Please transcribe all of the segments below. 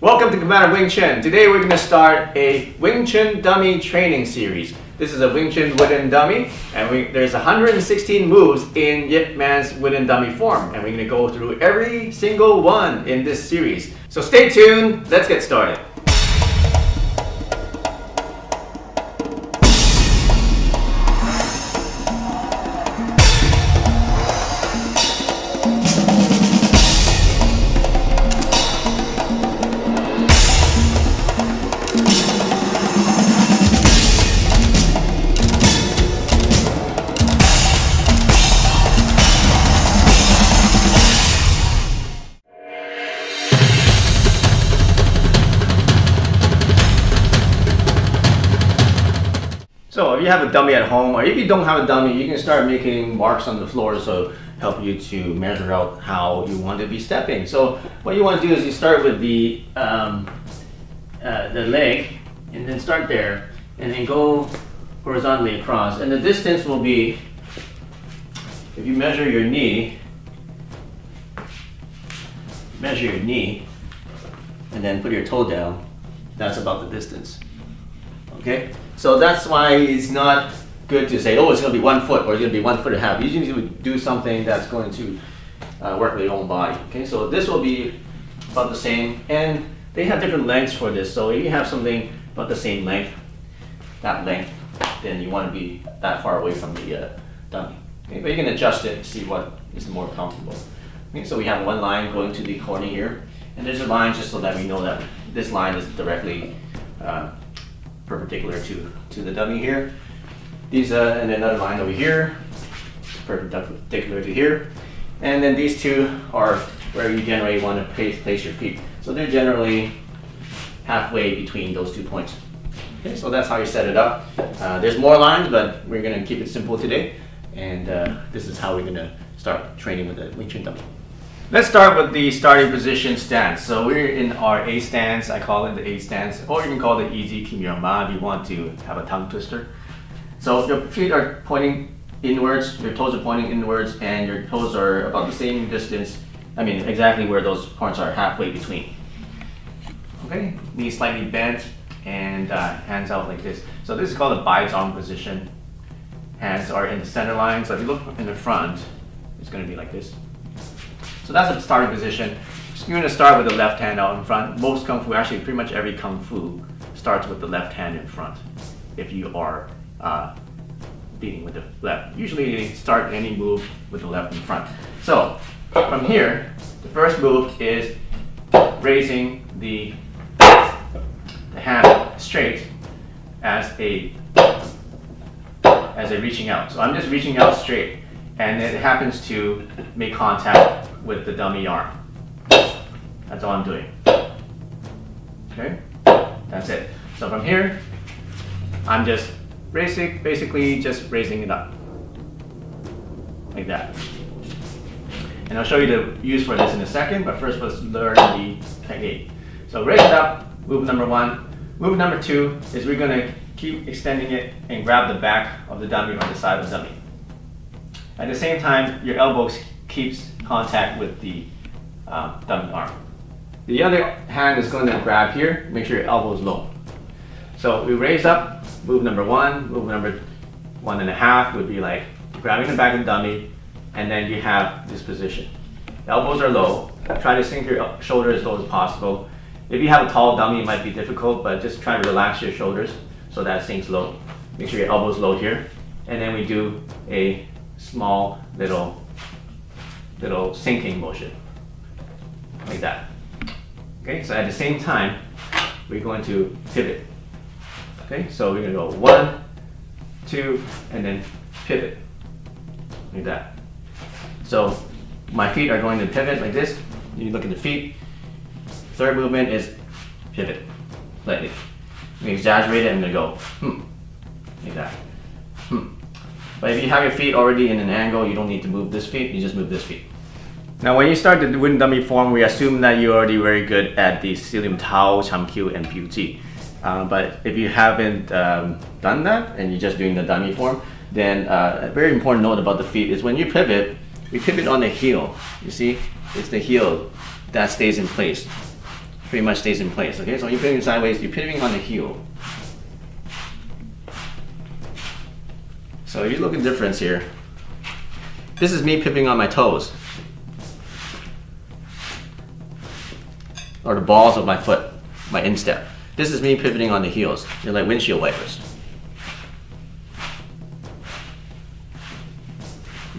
Welcome to Commander Wing Chun. Today we're going to start a Wing Chun dummy training series. This is a Wing Chun wooden dummy, and there's 116 moves in Yip Man's wooden dummy form, and we're going to go through every single one in this series. So stay tuned, let's get started. So if you have a dummy at home, or if you don't have a dummy, you can start making marks on the floor to help you to measure out how you want to be stepping. So what you want to do is you start with the leg, and then start there, and then go horizontally across. And the distance will be, if you measure your knee, and then put your toe down, that's about the distance. Okay, so that's why it's not good to say, oh, it's going to be 1 foot or it's going to be 1 foot and a half. You usually would do something that's going to work with your own body. Okay, so this will be about the same, and they have different lengths for this. So if you have something about the same length, that length, then you want to be that far away from the dummy. Okay, but you can adjust it and see what is more comfortable. Okay, so we have one line going to the corner here, and there's a line just so that we know that this line is directly perpendicular to the dummy here. These and another line over here, perpendicular to here, and then these two are where you generally want to place your feet. So they're generally halfway between those 2 points. Okay, so that's how you set it up. There's more lines, but we're going to keep it simple today, and this is how we're going to start training with the Wing Chun dummy. Let's start with the starting position stance. So we're in our A stance. I call it the A stance, or you can call it easy Kim Yong Ma if you want to have a tongue twister. So your feet are pointing inwards, your toes are pointing inwards, and your toes are about the same distance. I mean, exactly where those points are, halfway between. Okay, knees slightly bent, and hands out like this. So this is called a Bai-Zong position. Hands are in the center line. So if you look in the front, it's going to be like this. So that's the starting position. So you're going to start with the left hand out in front. Most Kung Fu, actually pretty much every Kung Fu starts with the left hand in front if you are beating with the left. Usually they start any move with the left in front. So from here, the first move is raising the hand straight as a reaching out. So I'm just reaching out straight, and it happens to make contact with the dummy arm. That's all I'm doing. Okay, that's it. So from here, I'm just basically just raising it up like that. And I'll show you the use for this in a second, but first let's learn the technique. So raise it up, move number one. Move number two is we're going to keep extending it and grab the back of the dummy or the side of the dummy. At the same time, your elbows keeps contact with the dummy arm. The other hand is going to grab here. Make sure your elbow is low. So we raise up, move number one, move number 1.5 would be like grabbing the back of the dummy, and then you have this position. The elbows are low. Try to sink your shoulders as low as possible. If you have a tall dummy, it might be difficult, but just try to relax your shoulders so that it sinks low. Make sure your elbow is low here. And then we do a small little sinking motion like that. Okay, so at the same time we're going to pivot. Okay, so we're going to go 1, 2, and then pivot like that. So my feet are going to pivot like this. You look at the feet. Third movement is pivot slightly. I'm going to exaggerate it. I'm going to go like that. But if you have your feet already in an angle, you don't need to move this feet, you just move this feet. Now when you start the wooden dummy form, we assume that you're already very good at the Silim Tao, Cham Kyu, and Piu Ji. But if you haven't done that and you're just doing the dummy form, then a very important note about the feet is when you pivot, we pivot on the heel. You see, it's the heel that stays in place. pretty much stays in place. Okay, so when you're pivoting sideways, you're pivoting on the heel. So if you look at the difference here, this is me pivoting on my toes, or the balls of my foot, my instep. This is me pivoting on the heels. They're like windshield wipers.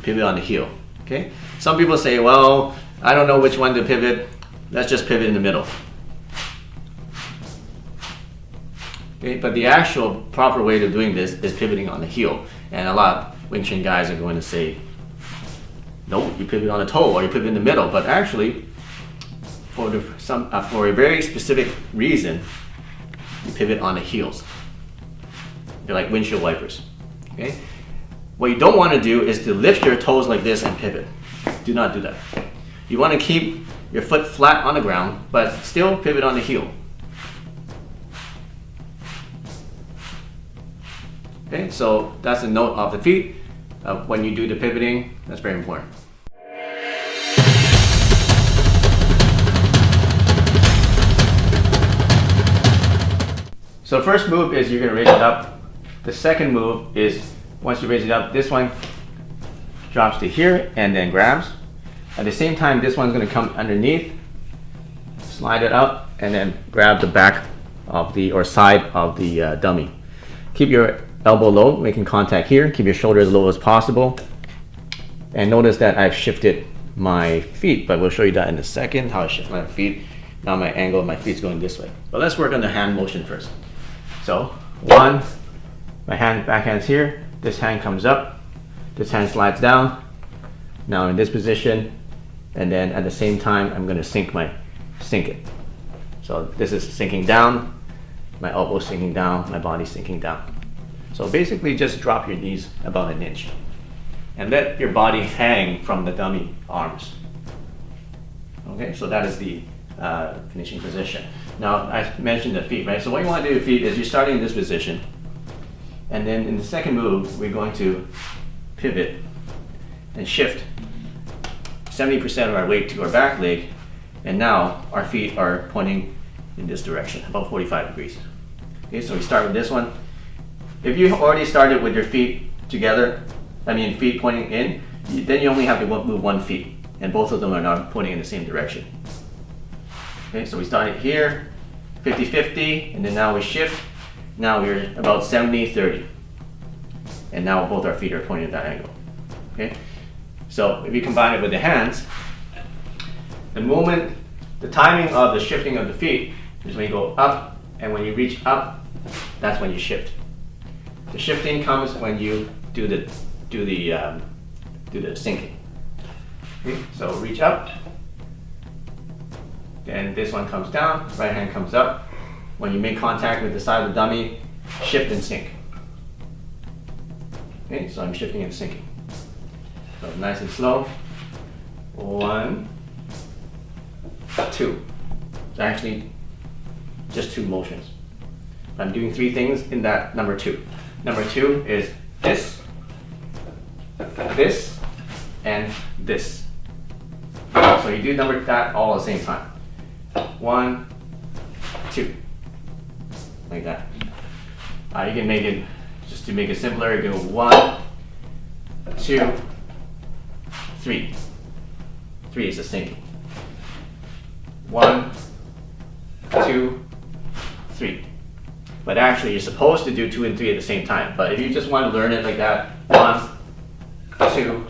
Pivot on the heel. Okay. Some people say, well, I don't know which one to pivot. Let's just pivot in the middle. Okay, but the actual proper way of doing this is pivoting on the heel. And a lot of Wing Chun guys are going to say, no, you pivot on the toe or you pivot in the middle. But actually, for a very specific reason, you pivot on the heels. They're like windshield wipers. Okay? What you don't want to do is to lift your toes like this and pivot. Do not do that. You want to keep your foot flat on the ground, but still pivot on the heel. Okay, so that's a note of the feet. When you do the pivoting, that's very important. So the first move is you're going to raise it up. The second move is once you raise it up, this one drops to here and then grabs. At the same time, this one's going to come underneath, slide it up, and then grab the back of the or side of the dummy. Keep your elbow low, making contact here. Keep your shoulder as low as possible. And notice that I've shifted my feet, but we'll show you that in a second, how I shift my feet. Now my angle of my feet is going this way. But let's work on the hand motion first. So, one, my hand, back hand's here. This hand comes up. This hand slides down. Now in this position, and then at the same time, I'm going to sink it. So this is sinking down. My elbow sinking down. My body sinking down. So basically, just drop your knees about an inch, and let your body hang from the dummy arms. Okay, so that is the finishing position. Now I mentioned the feet, right? So what you want to do with feet is you're starting in this position, and then in the second move, we're going to pivot and shift 70% of our weight to our back leg, and now our feet are pointing in this direction, about 45 degrees. Okay, so we start with this one. If you already started with your feet together, feet pointing in, then you only have to move one foot, and both of them are now pointing in the same direction. Okay, so we started here, 50-50, and then now we shift. Now we're about 70-30. And now both our feet are pointing at that angle. Okay? So if you combine it with the hands, the timing of the shifting of the feet is when you go up, and when you reach up, that's when you shift. The shifting comes when you do the sinking. Okay? So reach up. Then this one comes down, right hand comes up. When you make contact with the side of the dummy, shift and sink. Okay, so I'm shifting and sinking. So nice and slow. 1, 2. It's actually just 2 motions. I'm doing 3 things in that number 2. Number 2 is this, and this. So you do that all at the same time. 1, 2, like that. You can make it, just to make it simpler, you go 1, 2, 3. 3 is the sinking. 1, 2, 3. But actually, you're supposed to do 2 and 3 at the same time. But if you just want to learn it like that, 1, 2,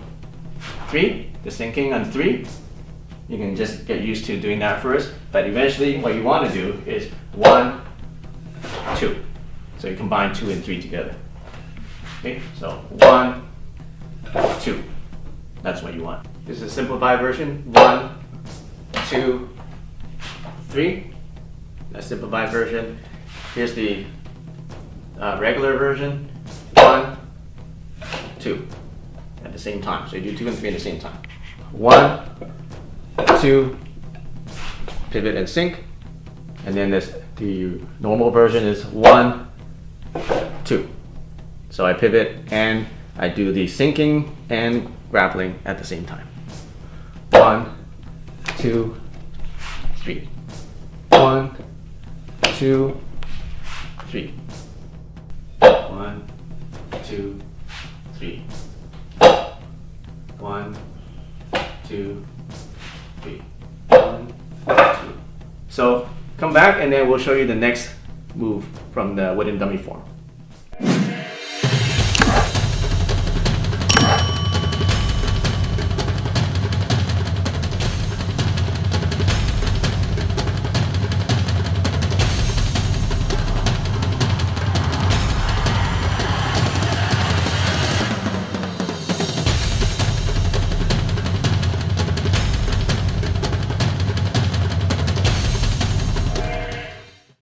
3, the sinking on 3, you can just get used to doing that first. But eventually, what you want to do is 1, 2. So you combine 2 and 3 together. Okay, so 1, 2. That's what you want. This is a simplified version. 1, 2, 3. A simplified version. Here's the regular version. 1, 2. At the same time. So you do 2 and 3 at the same time. 1, 2. Pivot and sink. And then the normal version is 1, 2. So I pivot and I do the sinking and grappling at the same time. 1, 2, 3. 1, 2, 3. 1, 2, 3. 1, 2, 3. 1, 2. So come back and then we'll show you the next move from the wooden dummy form.